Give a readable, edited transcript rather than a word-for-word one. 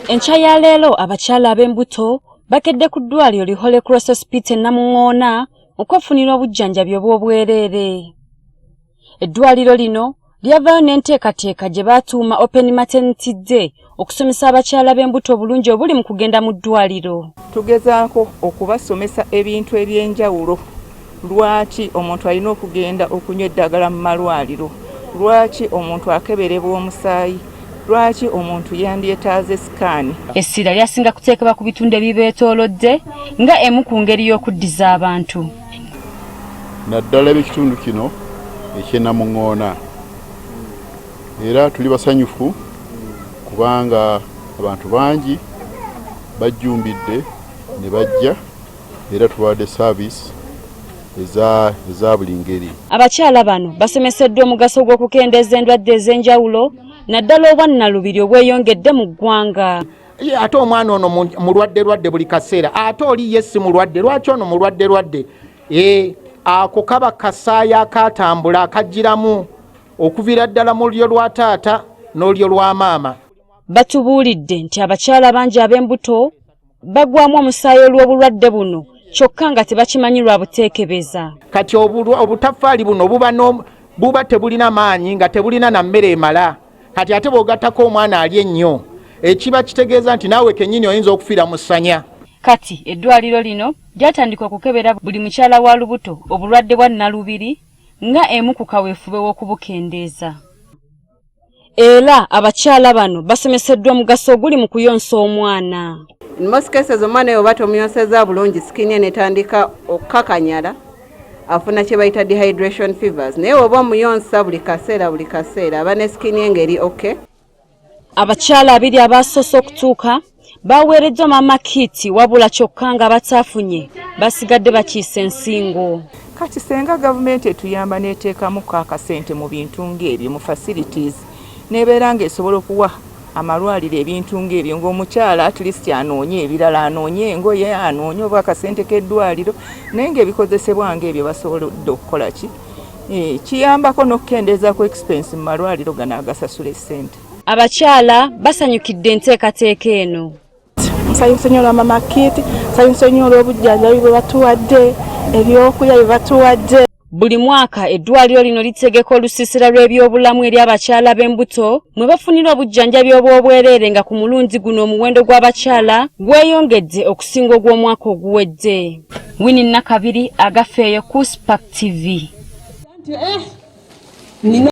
Enkya ya leero abakyala ab'embuto bakedde ku ddwaliro li Holy Cross Hospital Namuŋŋoona okwefunira obujjanjabi obw'obwereere. Eddwaliro lino lyavaayo n'enteekateeka gye baatuuma Open Maternity Day okusomesa abakyala b'embuto obulungi obuli mu kugenda mu ddwaliro. Tugezaako okubasomesa ebintu eby'enjawulo. Lwaki omuntu alina okugenda okunywa eddagala mu malwaliro? Lwaki omuntu akeberebwa omusaayi? Lwaki omuntu yandyetaaze sikaani? Essira lyasinga kuteekebwa ku bitundu ebibeetoolodde nga emu ku ngeri y'okuddiza abantu. Naddala ekitundu kino eky'e Namuŋŋoona. Era tuli basanyufu kubanga abantu bangi bajjumbidde ne bajja era tuwadde service eza buli ngeri. Abakyala bano basomeseddwa omugaso gw'okukendeeza endwadde ez'enjawulo naddala obwannalubiri obweyongedde mu ggwanga. Ate omwana ono mulwadde buli kaseera, ate oli ye si mulwadde. Lwaki ono mulwadde? Ako kaba kasaayi akatambula akajjiramu okuviira ddala mu lyo lwa taata n'olyo lwa maama. Batubuulidde nti abakyala bangi ab'embuto bagwamu omusaayi olw'obulwadde buno kyokka nga tebakimanyi lwa buteekebeza. Kati obutaffaali buno buba tebulina maanyi nga tebulina na mmere emala. Kati ate bw'ogattako omwana ali ennyo ekiba kitegeeza nti naawe kennyini oyinza okufiira mu ssanya. Kati eddwaliro lino lyatandika okukebera buli mukyala wa lubuto obulwadde bwa nnalubiri nga emu ku kaweefube w'okubukendeeza. Era abakyala bano basomeseddwa omugaso oguli mu kuyonsa omwana. In most cases omwana oba tomuyonseza bulungi sikini netandika okukakanyala afuna kye bayita dehydration fevers. Naye oba omuyonsa buli kaseera aba ne sikini engeri okay. Abakyala abiri abasoose okutuuka baweereddwa maama kiti wabula kyokka nga bataafunye basigadde bakiisa ensingo. Kati senga gavumenti etuyamba n'eteekamu akasente mu bintu ng'ebyo mu facilities nebeera ng'esobola okuwa amalwaliro ebintu ng'ebyo ng'omukyala at least anoonye ebirala, anoonye engoye, anoonye oba akasente k'eddwaliro, naye ng'ebikozesebwa ng'ebyo basobodde okukola ki? Kiyambako n'okukendeeza ku expense mu malwaliro gano agasasula essente. Abakyala basanyukidde enteekateeka eno. Nsanyuse nnyo olwa Mama Kiti, nsanyuse nnyo olw'obujjanjabi bwe batuwadde, ebyokulya bye batuwadde. Buli mwaka eddwaliro lino litegeka olusiisira lw'ebyobulamu eri abakyala b'embuto mwe bafunira obujjanjabi obw'obwereere nga ku mulundi guno omuwendo gw'abakyala gweyongedde okusinga ogw'omwaka oguwedde. Winnie Nakabiri, Agafeeyo ku Spark TV.